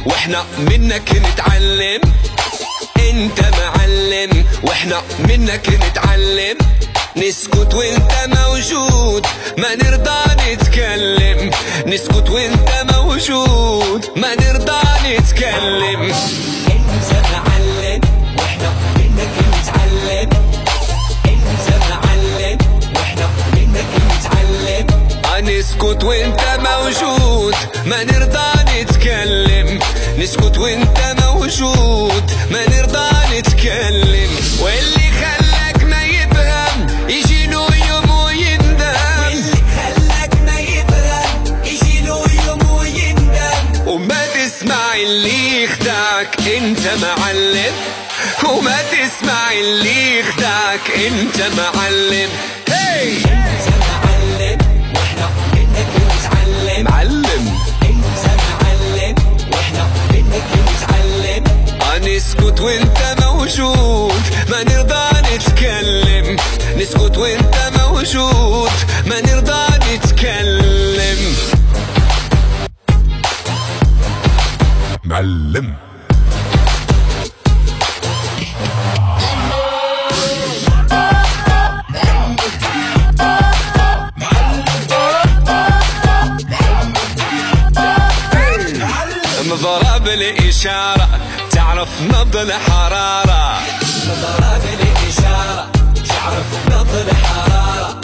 واحنا منك نتعلم. انت معلم واحنا منك نتعلم. نسكت وانت موجود ما نرضى نتكلم. نسكت وانت موجود ما نرضى نتكلم. انت معلم واحنا منك نتعلم. انت معلم واحنا منك نتعلم. نسكت وانت موجود ما نرضى نتكلم. نسكت وانت موجود ما نرضى نتكلم. واللي خلاك ما يفهم يجي له يوم ويندم. واللي خلاك ما يفهم يجي له يوم ويندم. وما تسمع اللي يخدعك انت معلم. وما تسمع اللي يخدعك انت معلم. هي انت معلم واحنا منك نتعلم. معلم انت معلم واحنا منك نتعلم. نسكت وانت موجود ما نرضى نتكلم. نسكت وانت موجود ما نرضى نتكلم. معلم مضرب الإشارة تعرف نبض الحرارة. مضرب الإشارة تعرف نبض الحرارة.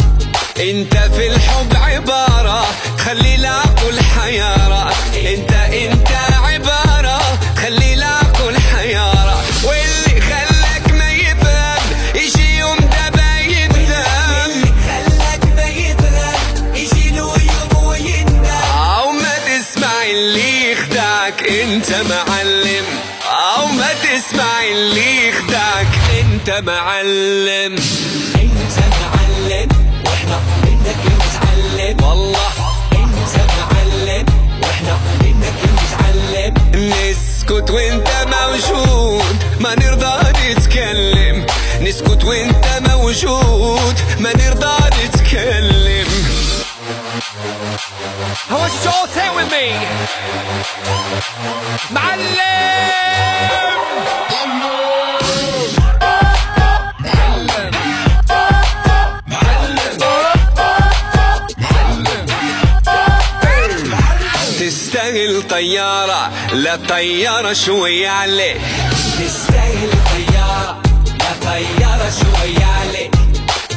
انت في الحب عبارة خلي العقل حيارة. انت عبارة خلي العقل حيارة. واللي خلاك ما يفهم يجي يوم دابا يندم. اللي خلاك ما يفهم يجي له يوم ويندم. او ما تسمع اللي يخدعك انت معلم. او ما تسمع اللي يخدعك انت معلم. انت معلم واحنا منك نتعلم. والله انت معلم واحنا منك نتعلم. نسكت وانت موجود ما نرضى نتكلم. نسكت وانت موجود ما نرضى نتكلم. I want you to all say it with me. تستاهل طيارة لا طيارة شوية عليك. تستاهل طيارة لا طيارة شوية عليك.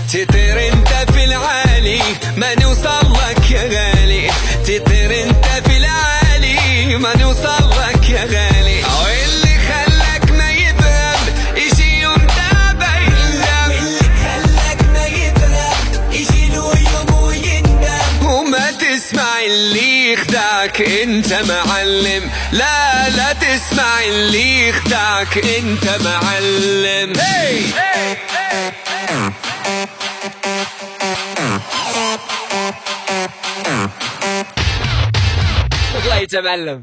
تطير انت في العالي ما نوصل لك يا غالي. تطير انت في العالي ما نوصل لك يا غالي. واللي خلاك ما يفهم يجي يوم دابا يندم. اللي خلاك ما يفهم يجي له يوم ويندم. وما تسمع اللي يخدعك انت معلم. لا تسمع اللي يخدعك انت معلم. Later, معلم.